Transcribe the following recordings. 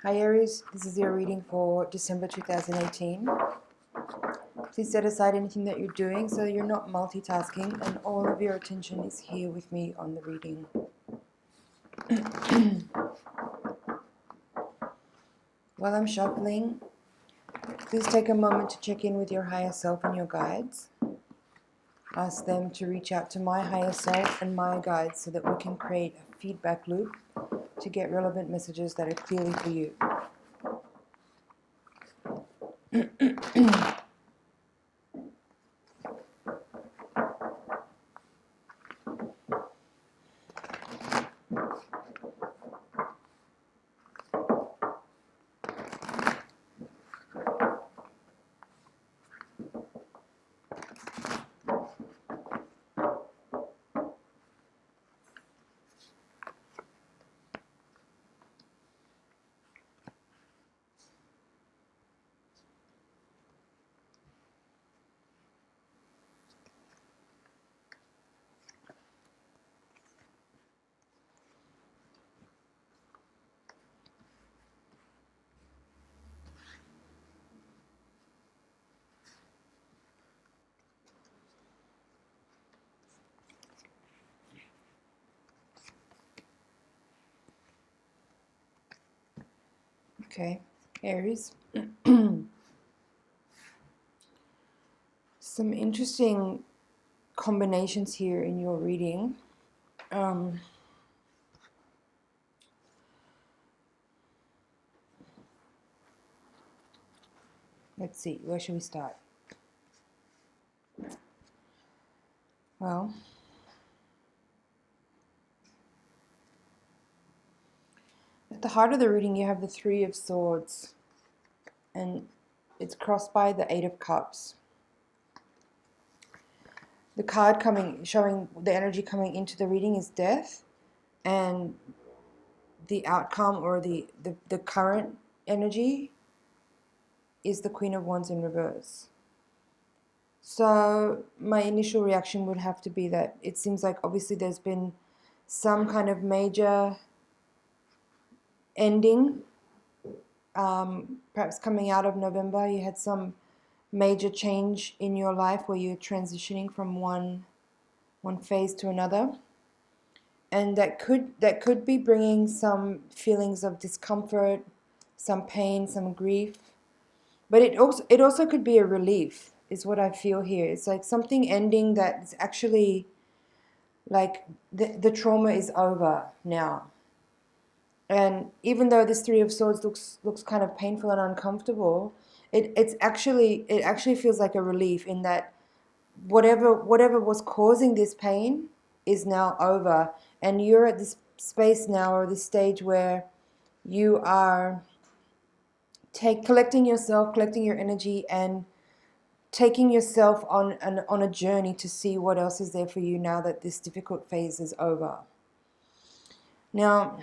Hi Aries, this is your reading for December 2018. Please set aside anything that you're doing so you're not multitasking and all of your attention is here with me on the reading. While I'm shuffling, please take a moment to check in with your higher self and your guides. Ask them to reach out to my higher self and my guides so that we can create a feedback loop to get relevant messages that are clearly for you. Okay, Aries. Some interesting combinations here in your reading. Let's see, where should we start? Well, at the heart of the reading you have the Three of Swords and it's crossed by the Eight of Cups. The card showing the energy coming into the reading is death, and the outcome or the current energy is the Queen of Wands in reverse. So my initial reaction would have to be that it seems like obviously there's been some kind of major ending. Perhaps coming out of November, you had some major change in your life where you're transitioning from one phase to another, and that could be bringing some feelings of discomfort, some pain, some grief, but it also could be a relief, is what I feel here. It's like something ending that is actually like the trauma is over now. And even though this Three of Swords looks kind of painful and uncomfortable, it actually feels like a relief in that whatever was causing this pain is now over, and you're at this space now, or this stage where you are collecting yourself, collecting your energy, and taking yourself on a journey to see what else is there for you now that this difficult phase is over. Now,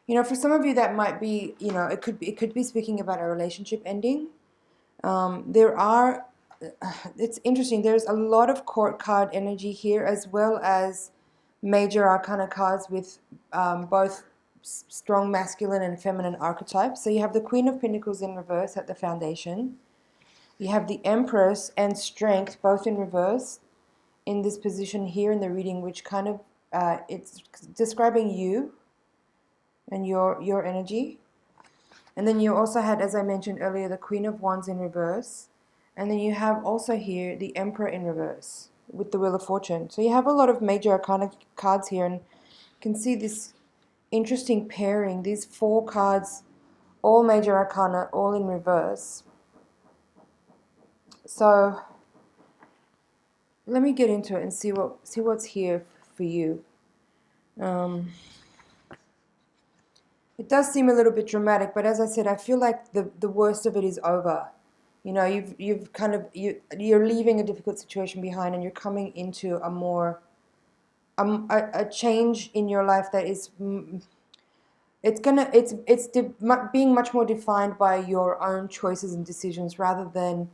you know, for some of you that might be, you know, it could be speaking about a relationship ending. It's interesting, there's a lot of court card energy here, as well as major arcana cards with both strong masculine and feminine archetypes. So you have the Queen of Pentacles in reverse at the foundation. You have the Empress and Strength both in reverse in this position here in the reading, which kind of, it's describing you and your energy. And then you also had, as I mentioned earlier, the Queen of Wands in reverse. And then you have also here the Emperor in reverse with the Wheel of Fortune. So you have a lot of major arcana cards here, and you can see this interesting pairing. These four cards, all major arcana, all in reverse. So let me get into it and see what's here for you. It does seem a little bit dramatic, but as I said, I feel like the worst of it is over. You know, you're leaving a difficult situation behind, and you're coming into a more a change in your life that is being much more defined by your own choices and decisions rather than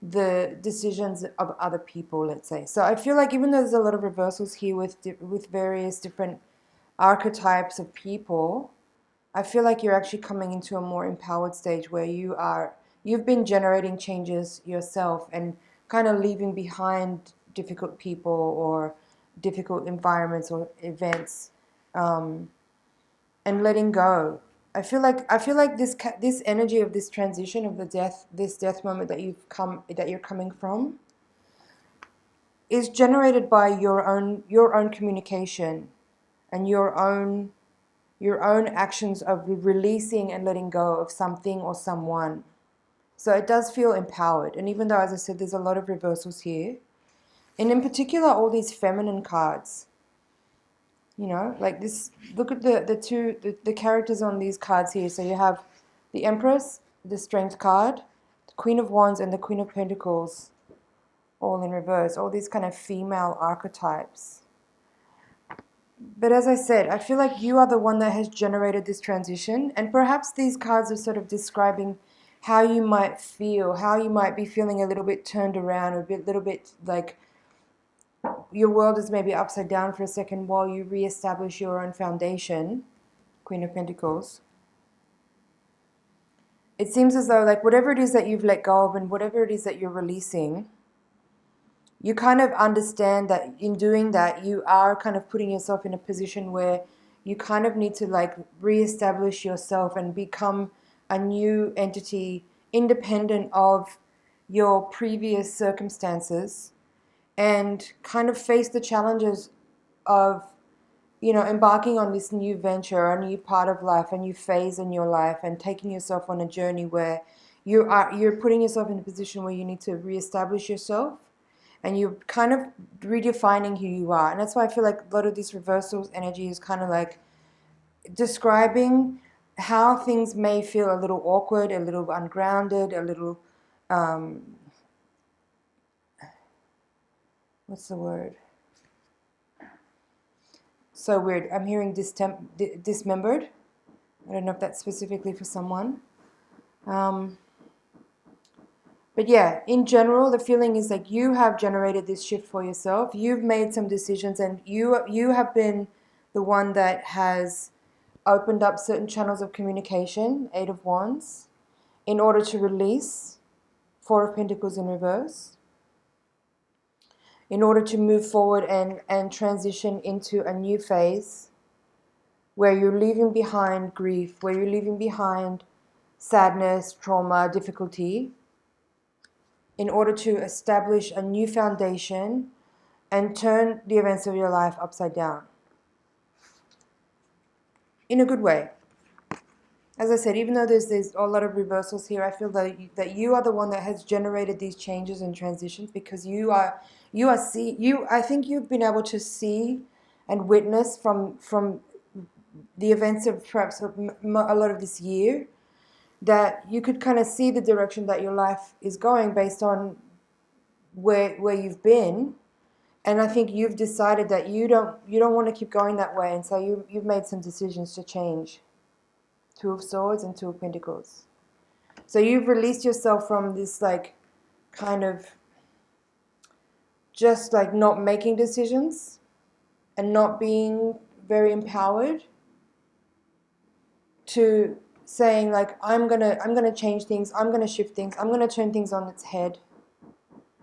the decisions of other people, let's say. So I feel like even though there's a lot of reversals here with various different archetypes of people, I feel like you're actually coming into a more empowered stage where you've been generating changes yourself and kind of leaving behind difficult people or difficult environments or events, and letting go. I feel like this energy of this transition of this death moment that you're coming from is generated by your own communication and your own actions of releasing and letting go of something or someone. So it does feel empowered. And even though, as I said, there's a lot of reversals here, and in particular all these feminine cards, you know, like this, look at the characters on these cards here. So you have the Empress, the Strength card, the Queen of Wands, and the Queen of Pentacles, all in reverse, all these kind of female archetypes. But as I said, I feel like you are the one that has generated this transition, and perhaps these cards are sort of describing how you might feel, how you might be feeling a little bit turned around, a little bit like your world is maybe upside down for a second while you reestablish your own foundation, Queen of Pentacles. It seems as though like whatever it is that you've let go of and whatever it is that you're releasing, you kind of understand that in doing that, you are kind of putting yourself in a position where you kind of need to like reestablish yourself and become a new entity independent of your previous circumstances and kind of face the challenges of, you know, embarking on this new venture, a new part of life, a new phase in your life, and taking yourself on a journey where you're putting yourself in a position where you need to reestablish yourself. And you're kind of redefining who you are. And that's why I feel like a lot of this reversals energy is kind of like describing how things may feel a little awkward, a little ungrounded, a little, what's the word? So weird. I'm hearing dismembered. I don't know if that's specifically for someone. But yeah, in general, the feeling is like you have generated this shift for yourself. You've made some decisions, and you have been the one that has opened up certain channels of communication, Eight of Wands, in order to release, Four of Pentacles in reverse, in order to move forward and transition into a new phase where you're leaving behind grief, where you're leaving behind sadness, trauma, difficulty, in order to establish a new foundation and turn the events of your life upside down. In a good way. As I said, even though there's a lot of reversals here, I feel that you are the one that has generated these changes and transitions because I think you've been able to see and witness from the events of perhaps a lot of this year, that you could kind of see the direction that your life is going based on where you've been, and I think you've decided that you don't want to keep going that way, and so you've made some decisions to change. Two of Swords and Two of Pentacles. So you've released yourself from this like kind of just like not making decisions and not being very empowered to saying like I'm gonna change things, I'm gonna shift things, I'm gonna turn things on its head,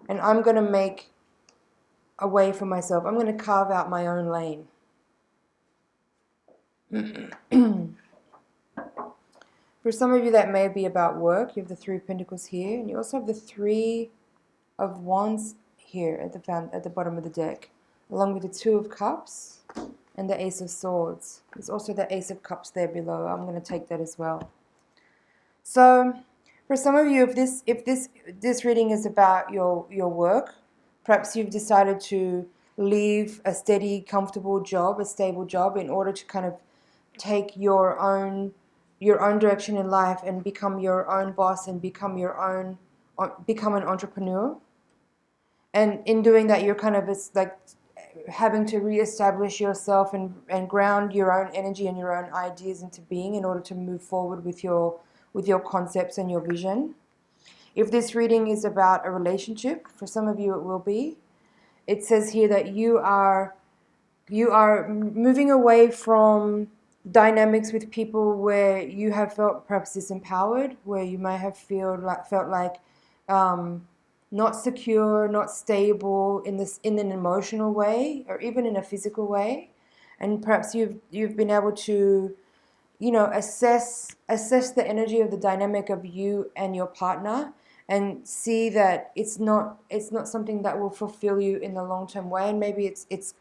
and I'm gonna make a way for myself. I'm gonna carve out my own lane. For some of you that may be about work, you have the Three of Pentacles here, and you also have the Three of Wands here at the bottom of the deck, along with the Two of Cups and the Ace of Swords. There's also the Ace of Cups there below. I'm going to take that as well. So for some of you, if this reading is about your work, perhaps you've decided to leave a steady, comfortable job, a stable job, in order to kind of take your own direction in life and become your own boss and become an entrepreneur. And in doing that, you're kind of like having to reestablish yourself and ground your own energy and your own ideas into being in order to move forward with your concepts and your vision. If this reading is about a relationship, for some of you it will be. It says here that you are you are moving away from dynamics with people where you have felt perhaps disempowered, where you may have felt like not secure, not stable in an emotional way, or even in a physical way, and perhaps you've been able to, you know, assess the energy of the dynamic of you and your partner, and see that it's not something that will fulfill you in the long term way, and maybe it's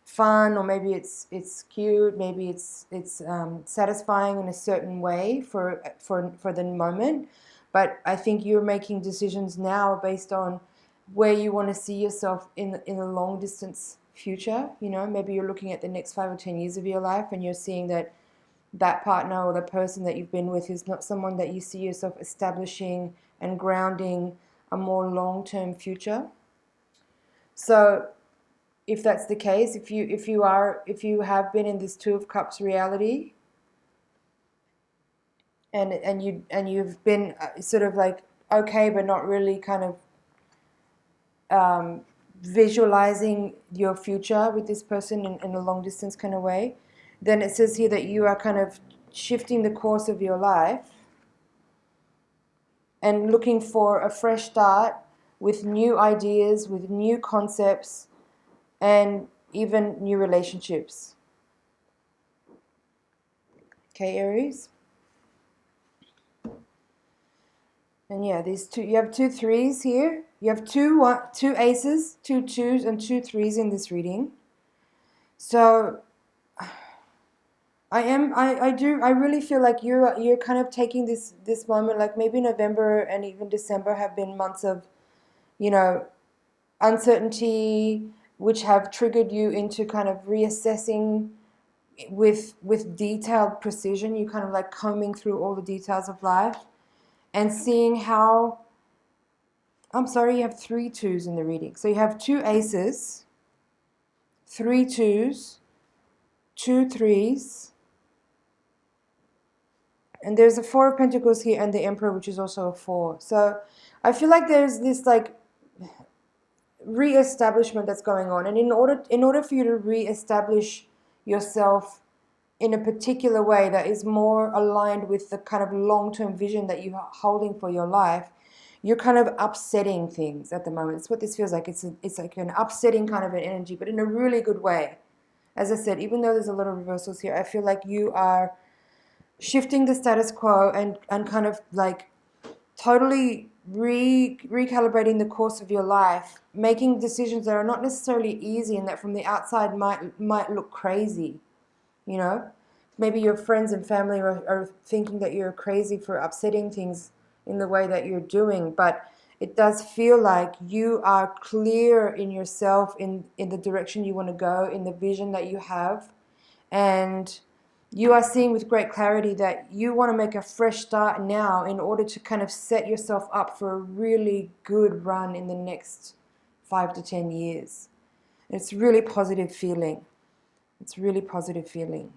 fun, or maybe it's cute, maybe it's satisfying in a certain way for the moment. But I think you're making decisions now based on where you want to see yourself in a long distance future. You know, maybe you're looking at the next 5 or 10 years of your life, and you're seeing that partner or the person that you've been with is not someone that you see yourself establishing and grounding a more long-term future. So if that's the case, if you have been in this Two of Cups reality, and you've been sort of like okay but not really kind of visualizing your future with this person in a long distance kind of way, then it says here that you are kind of shifting the course of your life and looking for a fresh start with new ideas, with new concepts, and even new relationships. Okay, Aries? And yeah, these two, you have 2 3s here. You have two aces, 2 2s, and 2 3s in this reading. So I really feel like you're kind of taking this moment, like maybe November and even December have been months of, you know, uncertainty, which have triggered you into kind of reassessing with detailed precision. You kind of like combing through all the details of life and seeing how, I'm sorry, you have 3 2s in the reading. So you have 2 aces, 3 2s, 2 3s, and there's a 4 of Pentacles here and the Emperor, which is also a 4. So I feel like there's this like re-establishment that's going on, and in order for you to re-establish yourself in a particular way that is more aligned with the kind of long-term vision that you're holding for your life, you're kind of upsetting things at the moment. It's what this feels like. It's like an upsetting kind of an energy, but in a really good way. As I said, even though there's a lot of reversals here, I feel like you are shifting the status quo and kind of like totally recalibrating the course of your life, making decisions that are not necessarily easy and that from the outside might look crazy. You know, maybe your friends and family are thinking that you're crazy for upsetting things in the way that you're doing, but it does feel like you are clear in yourself, in the direction you want to go, in the vision that you have, and you are seeing with great clarity that you want to make a fresh start now in order to kind of set yourself up for a really good run in the next 5 to 10 years. It's really positive feeling. It's really positive feeling.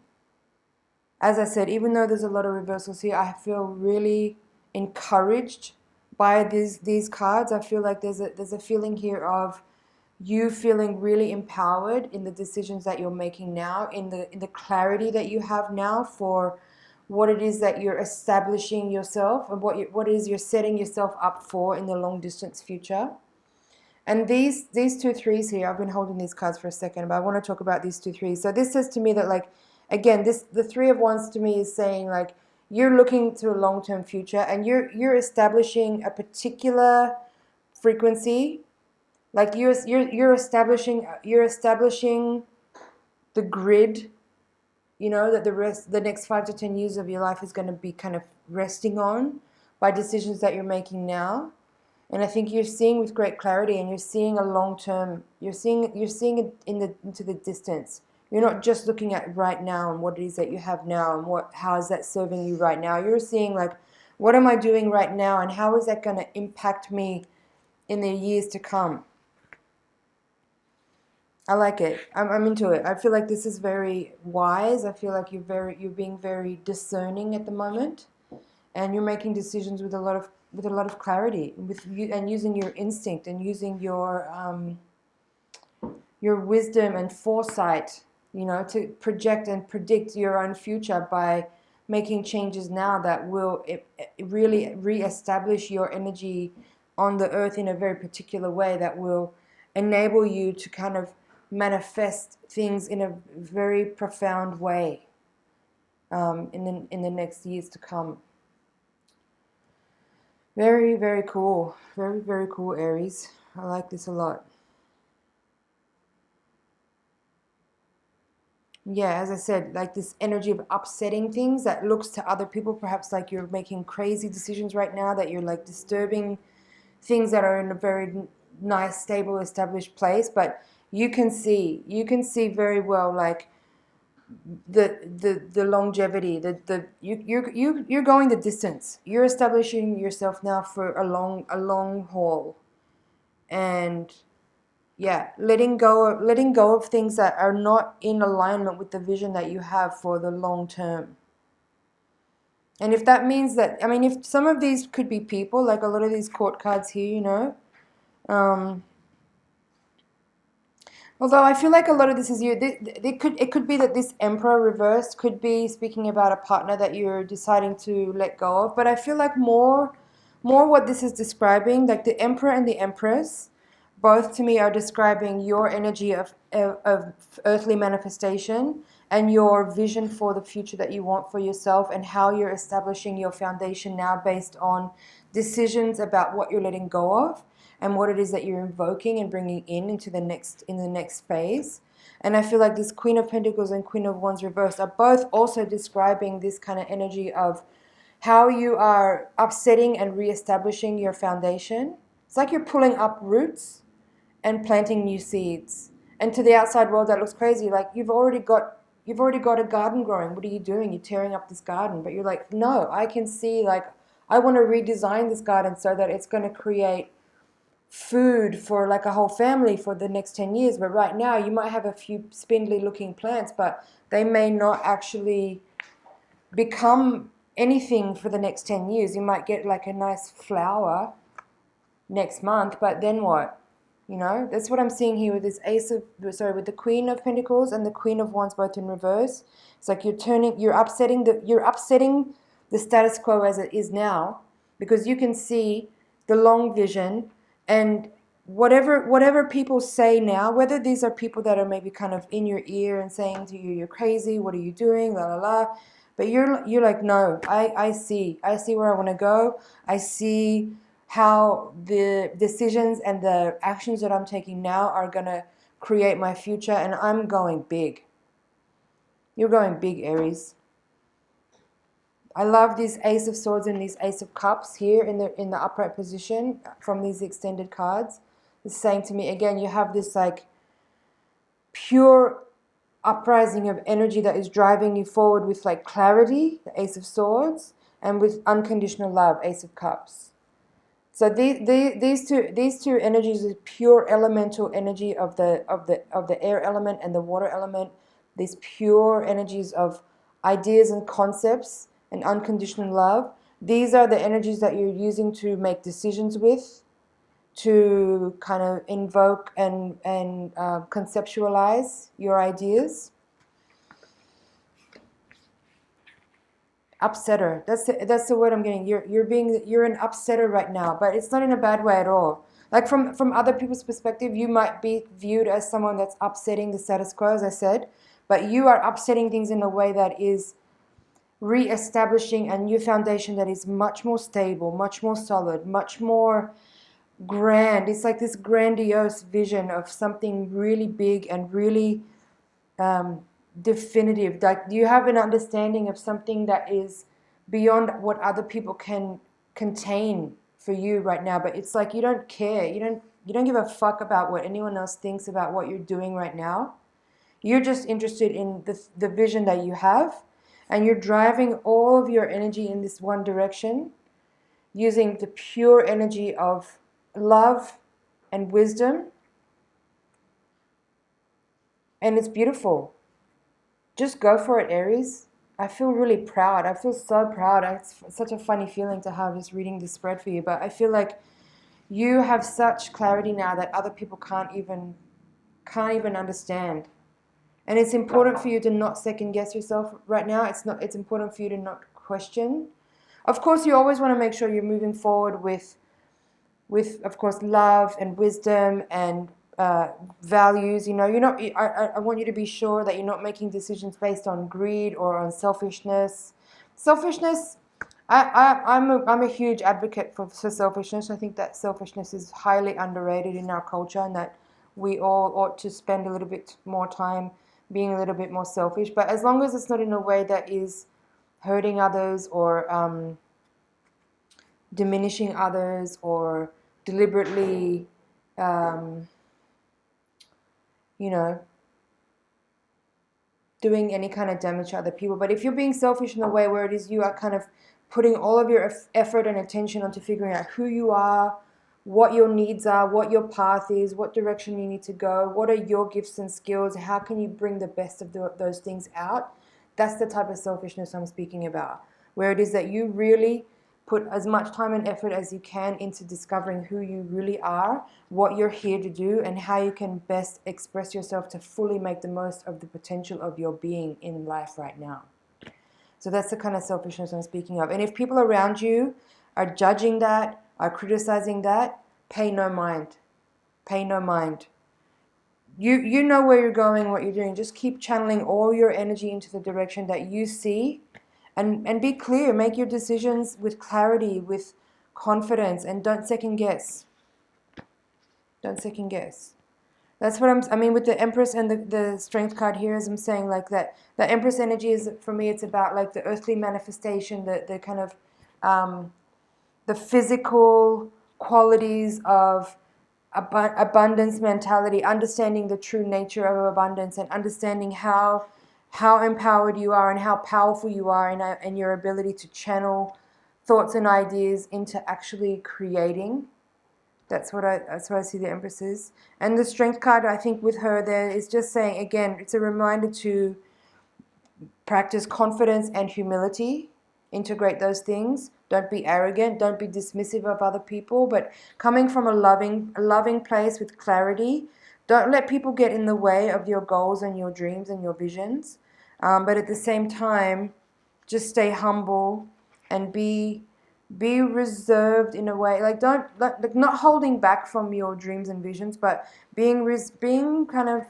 As I said, even though there's a lot of reversals here, I feel really encouraged by these cards. I feel like there's a feeling here of you feeling really empowered in the decisions that you're making now, in the clarity that you have now for what it is that you're establishing yourself and what it is you're setting yourself up for in the long distance future. And these 2 3s here, I've been holding these cards for a second, but I want to talk about these 2 3s. So this says to me that, like, again, the 3 of Wands to me is saying like you're looking to a long-term future and you're establishing a particular frequency. Like you're establishing the grid, you know, that the next 5 to 10 years of your life is going to be kind of resting on by decisions that you're making now. And I think you're seeing with great clarity, and you're seeing a long term. You're seeing it into the distance. You're not just looking at right now and what it is that you have now and how is that serving you right now. You're seeing like, what am I doing right now, and how is that going to impact me in the years to come? I like it. I'm into it. I feel like this is very wise. I feel like you're being very discerning at the moment, and you're making decisions with a lot of clarity, and using your instinct and using your your wisdom and foresight, you know, to project and predict your own future by making changes now that will really re-establish your energy on the earth in a very particular way that will enable you to kind of manifest things in a very profound way in the next years to come. Very, very cool. Very, very cool, Aries. I like this a lot. Yeah, as I said, like this energy of upsetting things that looks to other people perhaps like you're making crazy decisions right now, that you're like disturbing things that are in a very nice, stable, established place, but you can see very well like the longevity, you're going the distance. You're establishing yourself now for a long haul. And yeah, letting go of things that are not in alignment with the vision that you have for the long term. And if that means that, I mean, if some of these could be people, like a lot of these court cards here, you know, although I feel like a lot of this is you. It could be that this Emperor reversed could be speaking about a partner that you're deciding to let go of. But I feel like more what this is describing, like the Emperor and the Empress, both to me are describing your energy of earthly manifestation and your vision for the future that you want for yourself, and how you're establishing your foundation now based on decisions about what you're letting go of and what it is that you're invoking and bringing into the next phase. And I feel like this Queen of Pentacles and Queen of Wands reversed are both also describing this kind of energy of how you are upsetting and reestablishing your foundation. It's like you're pulling up roots and planting new seeds. And to the outside world that looks crazy, like you've already got a garden growing. What are you doing? You're tearing up this garden. But you're like, no, I can see, like, I want to redesign this garden so that it's going to create food for like a whole family for the next 10 years. But right now you might have a few spindly looking plants, but they may not actually become anything for the next 10 years. You might get like a nice flower next month, but then what? You know, that's what I'm seeing here with this with the Queen of Pentacles and the Queen of Wands both in reverse. It's like you're upsetting the status quo as it is now, because you can see the long vision. And whatever people say now, whether these are people that are maybe kind of in your ear and saying to you, you're crazy, what are you doing, la la la, but you're like, no, I see where I want to go. I see how the decisions and the actions that I'm taking now are going to create my future, and I'm going big. You're going big, Aries. I love this Ace of Swords and this Ace of Cups here in the upright position from these extended cards. It's saying to me, again, you have this like pure uprising of energy that is driving you forward with like clarity, the Ace of Swords, and with unconditional love, Ace of Cups. So these two energies is pure elemental energy of the air element and the water element. These pure energies of ideas and concepts and unconditional love. These are the energies that you're using to make decisions with, to kind of invoke and conceptualize your ideas. Upsetter. That's the word I'm getting. You're an upsetter right now, but it's not in a bad way at all. Like from other people's perspective, you might be viewed as someone that's upsetting the status quo, as I said, but you are upsetting things in a way that is re-establishing a new foundation that is much more stable, much more solid, much more grand. It's like this grandiose vision of something really big and really definitive. Like you have an understanding of something that is beyond what other people can contain for you right now. But it's like you don't care. You don't give a fuck about what anyone else thinks about what you're doing right now. You're just interested in the vision that you have, and you're driving all of your energy in this one direction, using the pure energy of love and wisdom. And it's beautiful. Just go for it, Aries. I feel really proud. I feel so proud. It's such a funny feeling to have just reading this spread for you. But I feel like you have such clarity now that other people can't even can't even understand. And it's important for you to not second guess yourself right now. It's important for you to not question. Of course, you always want to make sure you're moving forward with of course, love and wisdom and values. You know, I want you to be sure that you're not making decisions based on greed or on selfishness. Selfishness, I'm a huge advocate for selfishness. I think that selfishness is highly underrated in our culture, and that we all ought to spend a little bit more time being a little bit more selfish. But as long as it's not in a way that is hurting others or diminishing others or deliberately, you know, doing any kind of damage to other people. But if you're being selfish in a way where it is you are kind of putting all of your effort and attention onto figuring out who you are, what your needs are, what your path is, what direction you need to go, what are your gifts and skills, how can you bring the best of those things out, that's the type of selfishness I'm speaking about, where it is that you really put as much time and effort as you can into discovering who you really are, what you're here to do, and how you can best express yourself to fully make the most of the potential of your being in life right now. So that's the kind of selfishness I'm speaking of. And if people around you are judging that, are criticizing that, pay no mind. Pay no mind. You know where you're going, what you're doing. Just keep channeling all your energy into the direction that you see. And be clear, make your decisions with clarity, with confidence, and don't second guess. Don't second guess. That's what I mean with the Empress and the Strength card here, as I'm saying, like that. The Empress energy is, for me, it's about like the earthly manifestation, the kind of the physical qualities of abundance mentality, understanding the true nature of abundance, and understanding how empowered you are and how powerful you are, and your ability to channel thoughts and ideas into actually creating. That's what I see the Empress is. And the Strength card, I think, with her there is just saying, again, it's a reminder to practice confidence and humility. Integrate those things. Don't be arrogant. Don't be dismissive of other people. But coming from a loving place with clarity. Don't let people get in the way of your goals and your dreams and your visions. But at the same time, just stay humble and be reserved in a way. Like not holding back from your dreams and visions, but being kind of.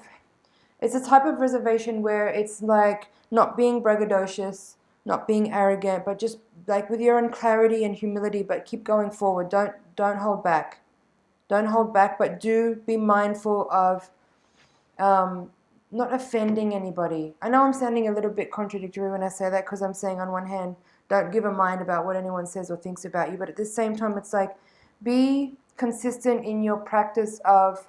It's a type of reservation where it's like not being braggadocious, not being arrogant, but just like with your own clarity and humility. But keep going forward. Don't hold back. Don't hold back, but do be mindful of not offending anybody. I know I'm sounding a little bit contradictory when I say that, because I'm saying on one hand, don't give a mind about what anyone says or thinks about you, but at the same time, it's like be consistent in your practice of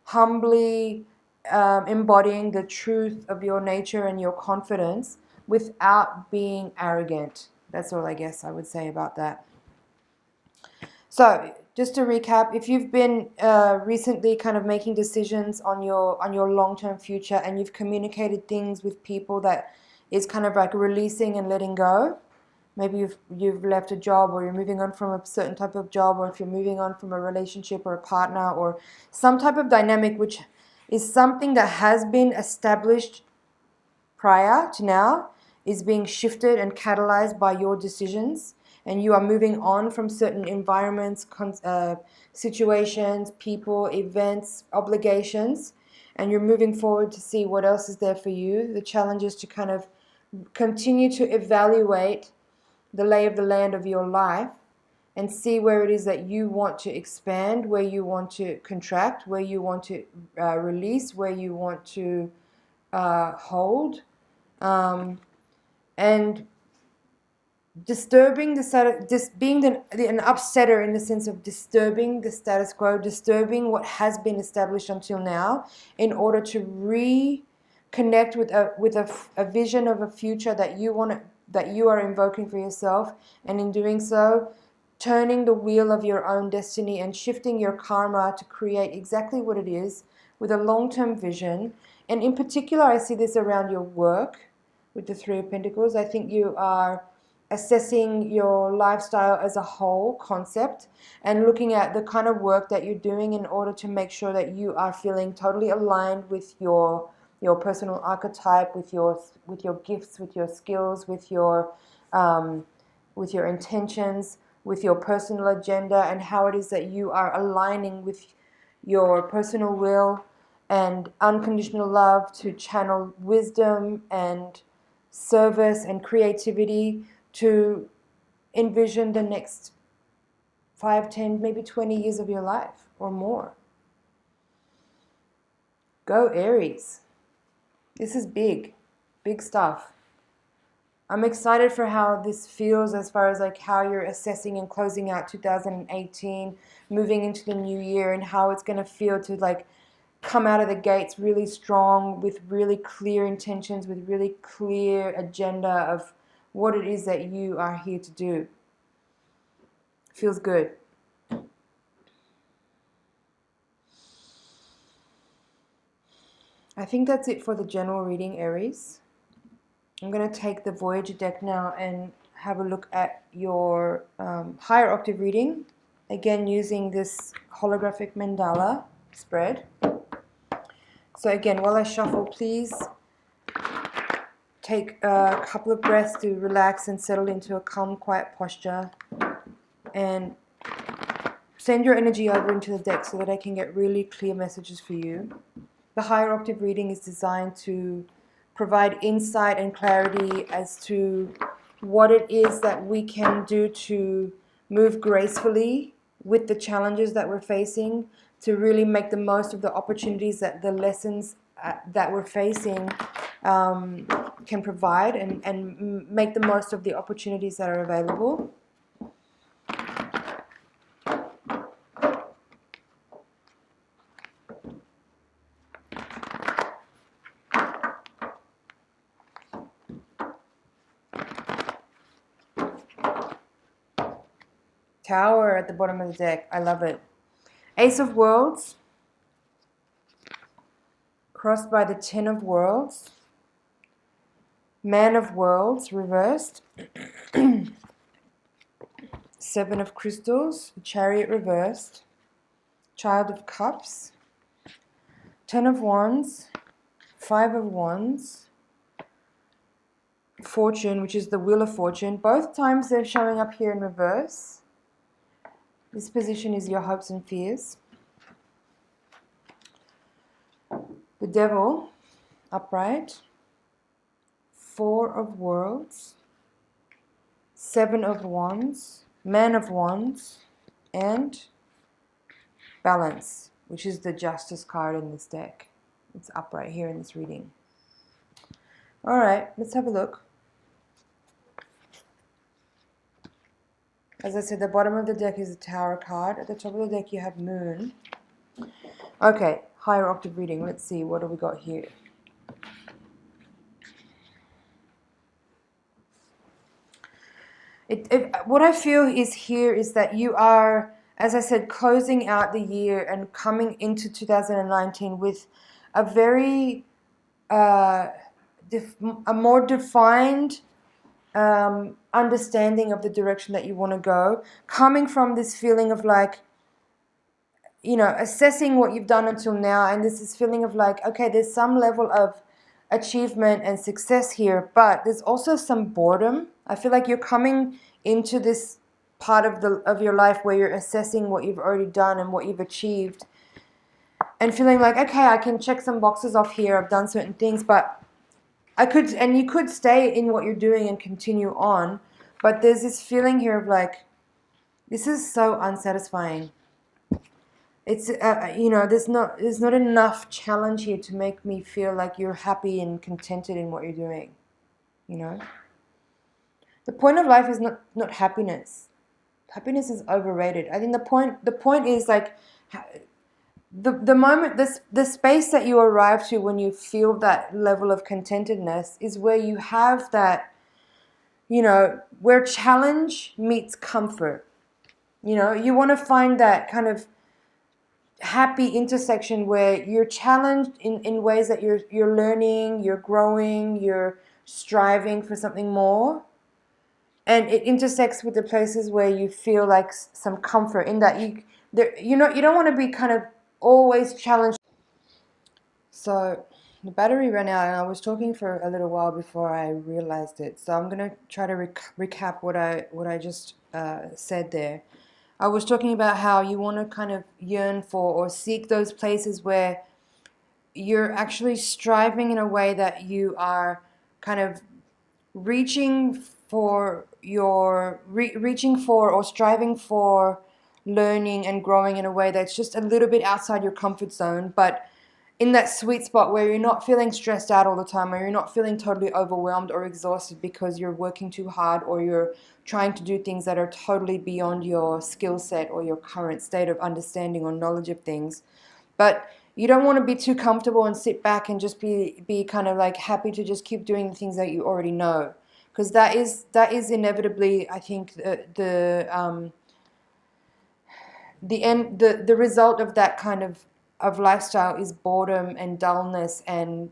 humbly embodying the truth of your nature and your confidence without being arrogant. That's all I guess I would say about that. So just to recap, if you've been recently kind of making decisions on your long-term future, and you've communicated things with people that is kind of like releasing and letting go, maybe you've left a job, or you're moving on from a certain type of job, or if you're moving on from a relationship or a partner or some type of dynamic which is something that has been established prior to now, is being shifted and catalyzed by your decisions, and you are moving on from certain environments, situations, people, events, obligations, and you're moving forward to see what else is there for you. The challenge is to kind of continue to evaluate the lay of the land of your life and see where it is that you want to expand, where you want to contract, where you want to release, where you want to hold, and disturbing the status, being an upsetter in the sense of disturbing the status quo, disturbing what has been established until now, in order to reconnect with a vision of a future that you are invoking for yourself, and in doing so, turning the wheel of your own destiny and shifting your karma to create exactly what it is with a long-term vision. And in particular, I see this around your work with the Three of Pentacles. I think you are assessing your lifestyle as a whole concept and looking at the kind of work that you're doing in order to make sure that you are feeling totally aligned with your personal archetype, with your gifts, with your skills, with your intentions, with your personal agenda, and how it is that you are aligning with your personal will and unconditional love to channel wisdom and service and creativity to envision the next 5, 10, maybe 20 years of your life or more. Go Aries. This is big stuff. I'm excited for how this feels as far as like how you're assessing and closing out 2018, moving into the new year, and how it's going to feel to like come out of the gates really strong with really clear intentions, with really clear agenda of what it is that you are here to do. Feels good. I think that's it for the general reading, Aries. I'm going to take the Voyager deck now and have a look at your higher octave reading. Again, using this Holographic Mandala spread. So again, while I shuffle, please take a couple of breaths to relax and settle into a calm, quiet posture. And send your energy over into the deck so that I can get really clear messages for you. The higher octave reading is designed to provide insight and clarity as to what it is that we can do to move gracefully with the challenges that we're facing, to really make the most of the opportunities that the lessons that we're facing can provide, and make the most of the opportunities that are available. Tower at the bottom of the deck. I love it. Ace of Worlds, crossed by the Ten of Worlds. Man of Worlds, reversed. Seven of Crystals, Chariot reversed. Child of Cups. Ten of Wands, Five of Wands. Fortune, which is the Wheel of Fortune. Both times they're showing up here in reverse. This position is your hopes and fears. The Devil, upright. Four of Worlds. Seven of Wands. Man of Wands. And Balance, which is the Justice card in this deck. It's upright here in this reading. Alright, let's have a look. As I said, the bottom of the deck is the Tower card. At the top of the deck you have Moon. Okay, higher octave reading. Let's see, what do we got here? What I feel is here is that you are, as I said, closing out the year and coming into 2019 with a very, a more defined understanding of the direction that you want to go, coming from this feeling of like, you know, assessing what you've done until now, and this is feeling of like, okay, there's some level of achievement and success here, but there's also some boredom. I feel like you're coming into this part of your life where you're assessing what you've already done and what you've achieved, and feeling like, okay, I can check some boxes off here, I've done certain things, but you could stay in what you're doing and continue on, but there's this feeling here of like, this is so unsatisfying. It's you know, there's not enough challenge here to make me feel like you're happy and contented in what you're doing. You know, the point of life is not happiness. Happiness is overrated. I think the point is like the moment, the space that you arrive to when you feel that level of contentedness is where you have that, you know, where challenge meets comfort. You know, you want to find that kind of happy intersection where you're challenged in ways that you're learning, you're growing, you're striving for something more, and it intersects with the places where you feel like some comfort in that you don't want to be kind of always challenged. So the battery ran out, and I was talking for a little while before I realized it. So I'm gonna try to recap what I just said there. I was talking about how you want to kind of yearn for or seek those places where you're actually striving in a way that you are kind of reaching for reaching for or striving for learning and growing in a way that's just a little bit outside your comfort zone, but in that sweet spot where you're not feeling stressed out all the time, or you're not feeling totally overwhelmed or exhausted because you're working too hard, or you're trying to do things that are totally beyond your skill set or your current state of understanding or knowledge of things. But you don't want to be too comfortable and sit back and just be kind of like happy to just keep doing the things that you already know, because that is inevitably, I think, the result of that kind of lifestyle is boredom and dullness and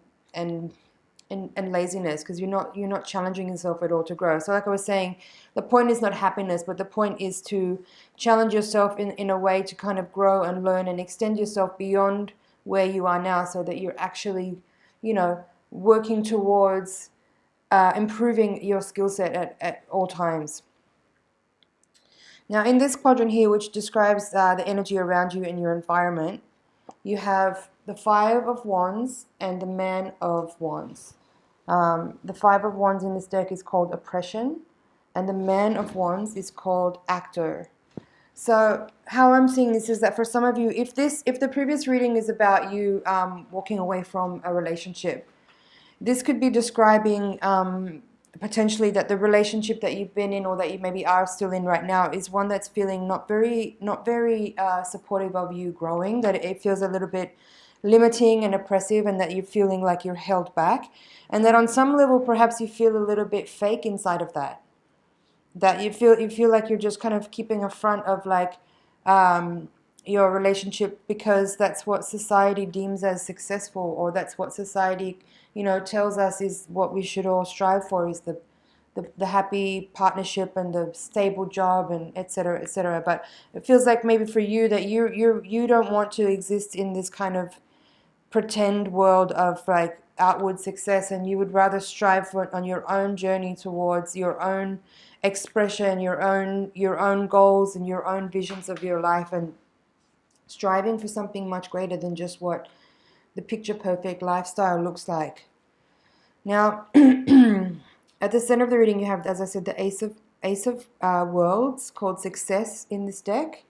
laziness, because you're not challenging yourself at all to grow. So like I was saying, the point is not happiness, but the point is to challenge yourself in a way to kind of grow and learn and extend yourself beyond where you are now, so that you're actually, working towards improving your skill set at all times. Now, in this quadrant here, which describes the energy around you in your environment, you have the Five of Wands and the Man of Wands. The Five of Wands in this deck is called Oppression, and the Man of Wands is called Actor. So how I'm seeing this is that for some of you, if the previous reading is about you walking away from a relationship, this could be describing potentially that the relationship that you've been in, or that you maybe are still in right now, is one that's feeling not very supportive of you growing, that it feels a little bit limiting and oppressive, and that you're feeling like you're held back, and that on some level perhaps you feel a little bit fake inside of that you feel like you're just kind of keeping a front of like your relationship because that's what society deems as successful, or that's what society tells us is what we should all strive for, is the happy partnership and the stable job and etc., etc. But it feels like maybe for you that you don't want to exist in this kind of pretend world of like outward success, and you would rather strive for it on your own journey towards your own expression, your own goals and your own visions of your life, and striving for something much greater than just what the picture perfect lifestyle looks like. Now, at the center of the reading, you have, as I said, the Ace of Worlds, called Success, in this deck,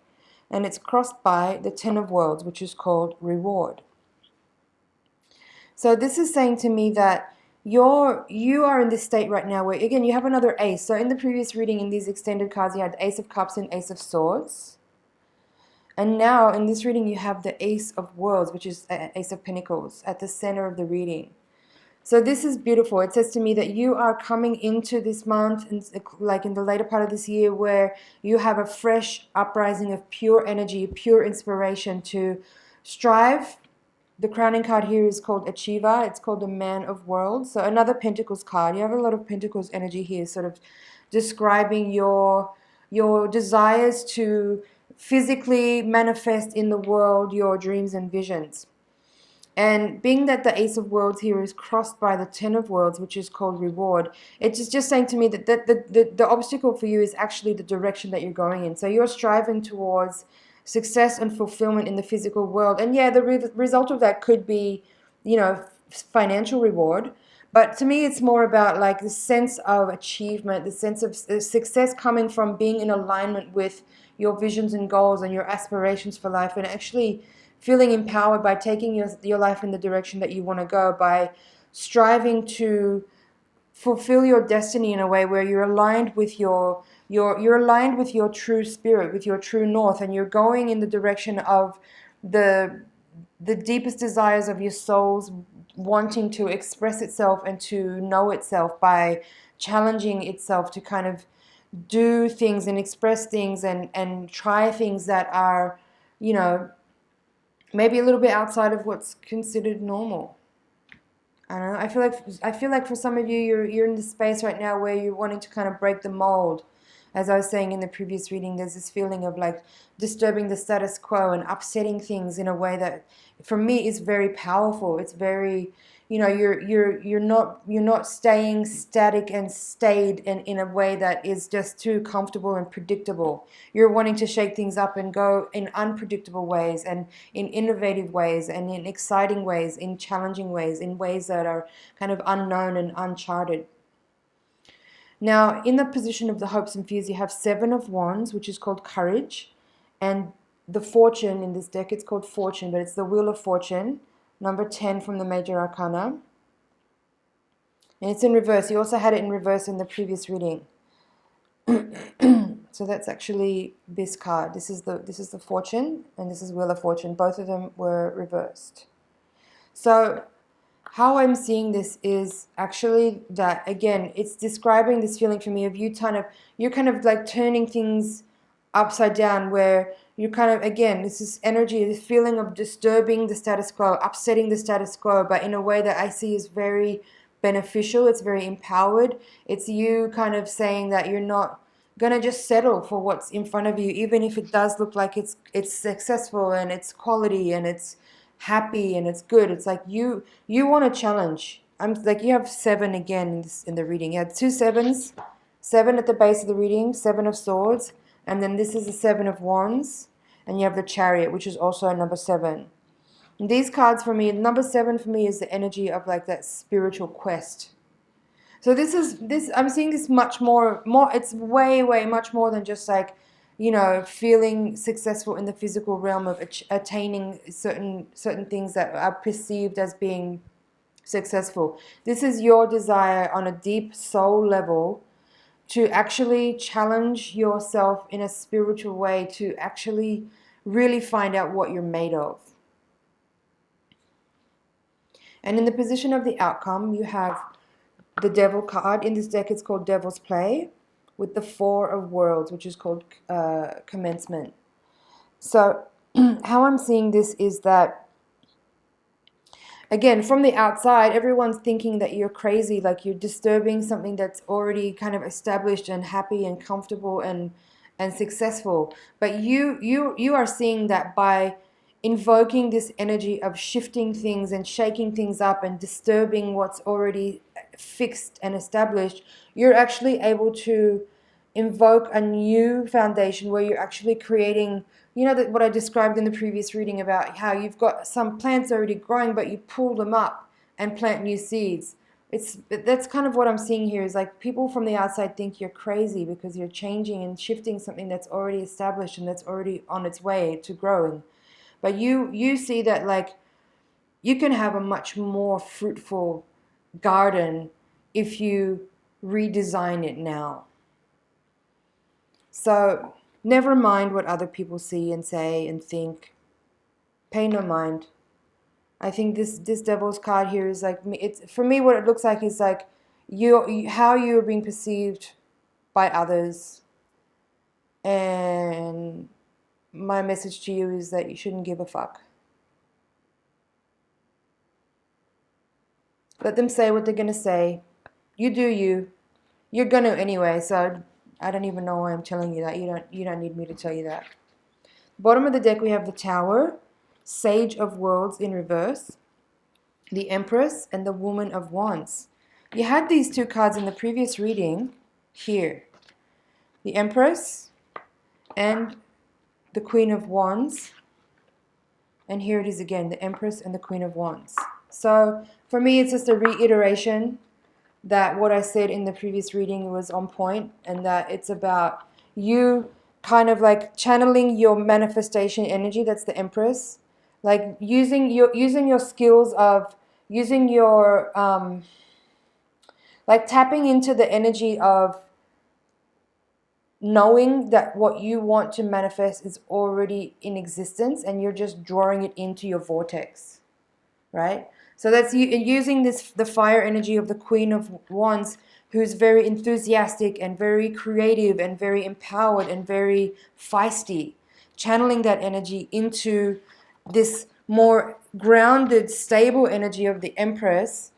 and it's crossed by the Ten of Worlds, which is called Reward. So this is saying to me that you are in this state right now where, again, you have another ace. So in the previous reading, in these extended cards, you had the Ace of Cups and Ace of Swords. And now in this reading, you have the Ace of Worlds, which is Ace of Pentacles, at the center of the reading. So this is beautiful. It says to me that you are coming into this month, and like in the later part of this year, where you have a fresh uprising of pure energy, pure inspiration to strive. The crowning card here is called Achiever. It's called the Man of Worlds. So another Pentacles card. You have a lot of Pentacles energy here, sort of describing your desires to physically manifest in the world your dreams and visions. And being that the Ace of Worlds here is crossed by the Ten of Worlds, which is called Reward, it's just saying to me that the obstacle for you is actually the direction that you're going in. So you're striving towards success and fulfillment in the physical world. And yeah, the result of that could be, financial reward. But to me, it's more about like the sense of achievement, the sense of success coming from being in alignment with your visions and goals and your aspirations for life, and actually feeling empowered by taking your life in the direction that you want to go, by striving to fulfill your destiny in a way where you're aligned with you're aligned with your true spirit, with your true north, and you're going in the direction of the deepest desires of your soul's wanting to express itself and to know itself, by challenging itself to kind of do things and express things and try things that are, maybe a little bit outside of what's considered normal. I don't know. I feel like for some of you, you're in the space right now where you're wanting to kind of break the mold. As I was saying in the previous reading, there's this feeling of like disturbing the status quo and upsetting things in a way that, for me, is very powerful. It's very, you're not staying static and stayed in a way that is just too comfortable and predictable. You're wanting to shake things up and go in unpredictable ways and in innovative ways and in exciting ways, in challenging ways, in ways that are kind of unknown and uncharted. Now, in the position of the hopes and fears, you have 7 of Wands, which is called courage, and the fortune in this deck, it's called fortune, but it's the wheel of fortune, number 10 from the major arcana. And it's in reverse. You also had it in reverse in the previous reading. So that's actually this card. This is the fortune, and this is wheel of fortune. Both of them were reversed. So how I'm seeing this is actually that, again, it's describing this feeling for me of you're kind of like turning things upside down, where you kind of, again, this is energy, this feeling of disturbing the status quo, upsetting the status quo, but in a way that I see is very beneficial. It's very empowered. It's you kind of saying that you're not gonna just settle for what's in front of you, even if it does look like it's successful and it's quality and it's happy and it's good. It's like you want to challenge. I'm like, you have 7 again in the reading. You had 2 sevens, 7 at the base of the reading, 7 of Swords, and then this is the 7 of Wands, and you have the Chariot, which is also a number 7. And these cards for me, number 7 for me is the energy of like that spiritual quest. So I'm seeing this much more, it's way much more than just like, feeling successful in the physical realm of attaining certain things that are perceived as being successful. This is your desire on a deep soul level to actually challenge yourself in a spiritual way, to actually really find out what you're made of. And in the position of the outcome, you have the Devil card. In this deck, it's called Devil's Play, with the 4 of Worlds, which is called Commencement. So how I'm seeing this is that, again, from the outside, everyone's thinking that you're crazy, like you're disturbing something that's already kind of established and happy and comfortable and successful. But you are seeing that by invoking this energy of shifting things and shaking things up and disturbing what's already fixed and established, you're actually able to invoke a new foundation where you're actually creating, what I described in the previous reading about how you've got some plants already growing, but you pull them up and plant new seeds. That's kind of what I'm seeing here, is like people from the outside think you're crazy because you're changing and shifting something that's already established and that's already on its way to growing. But you see that like you can have a much more fruitful garden if you redesign it now. So never mind what other people see and say and think. Pay no mind. I think this Devil's card here is like, it's for me, what it looks like is like how you're being perceived by others. And my message to you is that you shouldn't give a fuck. Let them say what they're going to say. You do you. You're going to anyway, so I don't even know why I'm telling you that. You don't need me to tell you that. Bottom of the deck, we have the Tower, Sage of Worlds in reverse, the Empress, and the Woman of Wands. You had these 2 cards in the previous reading here. The Empress and the Queen of Wands. And here it is again, the Empress and the Queen of Wands. So for me, it's just a reiteration that what I said in the previous reading was on point, and that it's about you kind of like channeling your manifestation energy. That's the Empress, like using your skills of using your like tapping into the energy of knowing that what you want to manifest is already in existence and you're just drawing it into your vortex, right? So that's using the fire energy of the Queen of Wands, who's very enthusiastic and very creative and very empowered and very feisty, channeling that energy into this more grounded, stable energy of the Empress,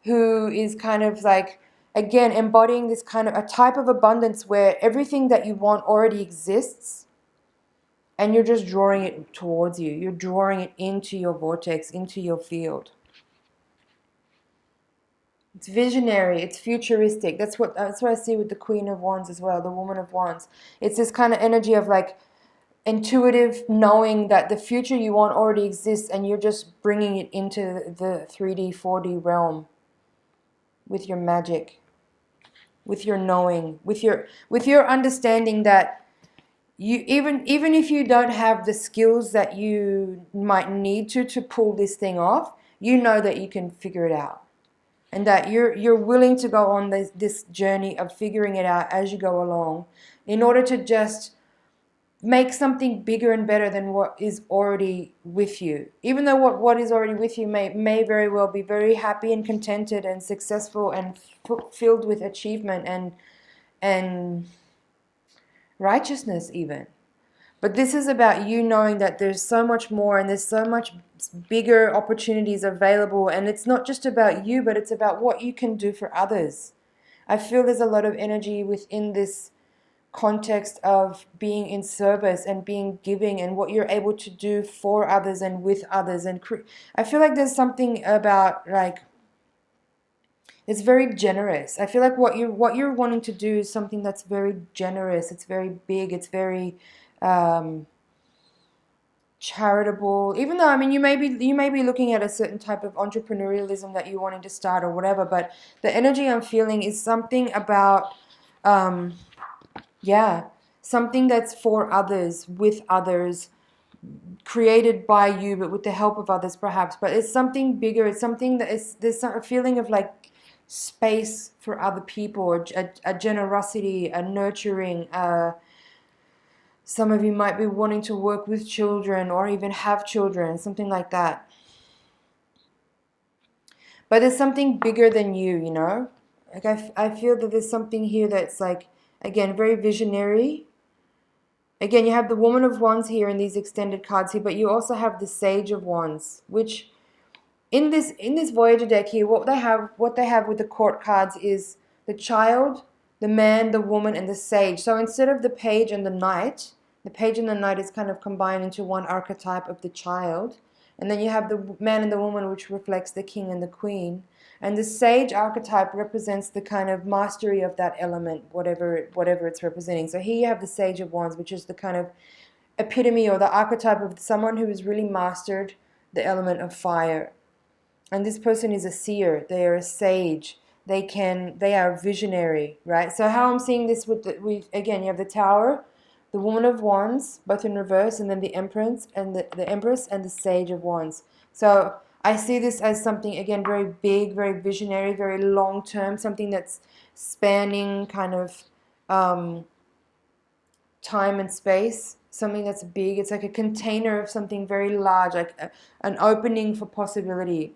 who is kind of like, again, embodying this kind of a type of abundance where everything that you want already exists and you're just drawing it towards you. You're drawing it into your vortex, into your field. It's visionary, it's futuristic. That's what I see with the Queen of Wands as well, the Woman of Wands. It's this kind of energy of like intuitive knowing that the future you want already exists and you're just bringing it into the 3D, 4D realm with your magic, with your knowing, with your understanding that you even if you don't have the skills that you might need to pull this thing off, you know that you can figure it out. And that you're willing to go on this journey of figuring it out as you go along in order to just make something bigger and better than what is already with you. Even though what is already with you may very well be very happy and contented and successful and filled with achievement and righteousness even. But this is about you knowing that there's so much more and there's so much bigger opportunities available. And it's not just about you, but it's about what you can do for others. I feel there's a lot of energy within this context of being in service and being giving and what you're able to do for others and with others. And I feel like there's something about like, it's very generous. I feel like what you're wanting to do is something that's very generous. It's very big. It's very charitable. Even though, I mean, you may be looking at a certain type of entrepreneurialism that you're wanting to start or whatever. But the energy I'm feeling is something about, something that's for others, with others, created by you, but with the help of others, perhaps. But it's something bigger. It's something that there's a feeling of like space for other people, or a generosity, a nurturing. Some of you might be wanting to work with children or even have children, something like that. But there's something bigger than you, you know? Like I feel that there's something here that's like, again, very visionary. Again, you have the Woman of Wands here in these extended cards here, but you also have the Sage of Wands, which in this Voyager deck here, what they have with the court cards is the Child, the Man, the Woman, and the Sage. So instead of the Page and the Knight, the Page and the Knight is kind of combined into one archetype of the Child. And then you have the Man and the Woman, which reflects the King and the Queen. And the Sage archetype represents the kind of mastery of that element, whatever it's representing. So here you have the Sage of Wands, which is the kind of epitome or the archetype of someone who has really mastered the element of fire. And this person is a seer. They are a sage. They are visionary, right? So how I'm seeing this again, you have the Tower, the Woman of Wands, both in reverse, and then the Empress and the Empress and the Sage of Wands. So I see this as something, again, very big, very visionary, very long-term, something that's spanning kind of time and space, something that's big. It's like a container of something very large, like an opening for possibility.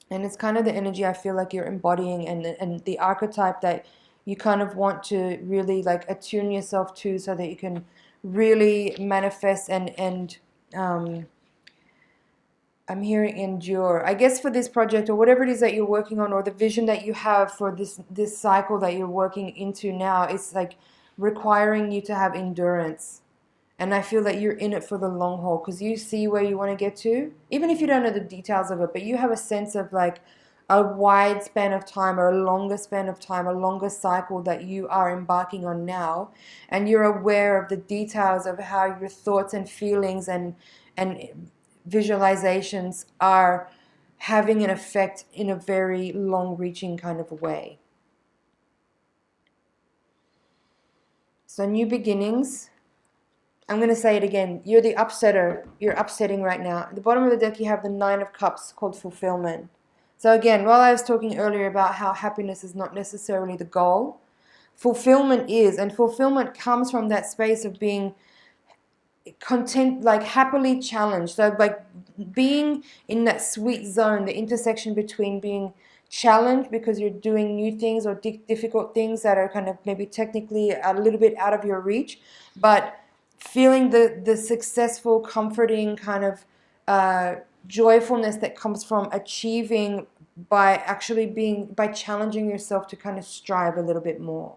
And it's kind of the energy I feel like you're embodying and the archetype that you kind of want to really like attune yourself to so that you can really manifest and I'm hearing endure. I guess for this project or whatever it is that you're working on, or the vision that you have for this cycle that you're working into now, it's like requiring you to have endurance. And I feel that you're in it for the long haul because you see where you want to get to, even if you don't know the details of it, but you have a sense of like a wide span of time or a longer span of time, a longer cycle that you are embarking on now. And you're aware of the details of how your thoughts and feelings and visualizations are having an effect in a very long-reaching kind of a way. So new beginnings. I'm going to say it again. You're the upsetter. You're upsetting right now. At the bottom of the deck, you have the Nine of Cups called fulfillment. So again, while I was talking earlier about how happiness is not necessarily the goal, fulfillment is. And fulfillment comes from that space of being content, like happily challenged. So like being in that sweet zone, the intersection between being challenged because you're doing new things or difficult things that are kind of maybe technically a little bit out of your reach, but feeling the successful, comforting kind of joyfulness that comes from achieving by challenging yourself to kind of strive a little bit more.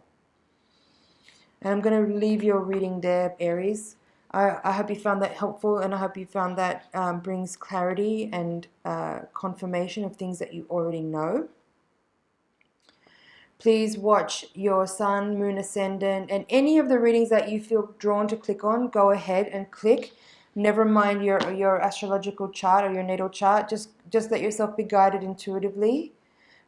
And I'm going to leave your reading there, Aries. I hope you found that helpful, and I hope you found that brings clarity and confirmation of things that you already know. Please watch your sun, moon, ascendant, and any of the readings that you feel drawn to click on, go ahead and click. Never mind your astrological chart or your natal chart. Just let yourself be guided intuitively,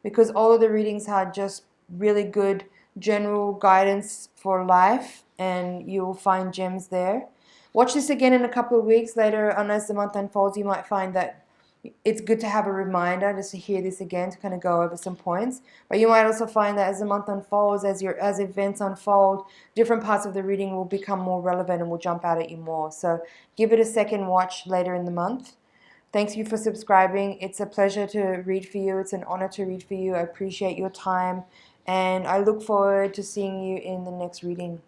because all of the readings had just really good general guidance for life, and you'll find gems there. Watch this again in a couple of weeks later, and as the month unfolds, you might find that it's good to have a reminder just to hear this again, to kind of go over some points. But you might also find that as the month unfolds, as events unfold, different parts of the reading will become more relevant and will jump out at you more. So give it a second watch later in the month. Thanks you for subscribing. It's a pleasure to read for you. It's an honor to read for you. I appreciate your time, and I look forward to seeing you in the next reading.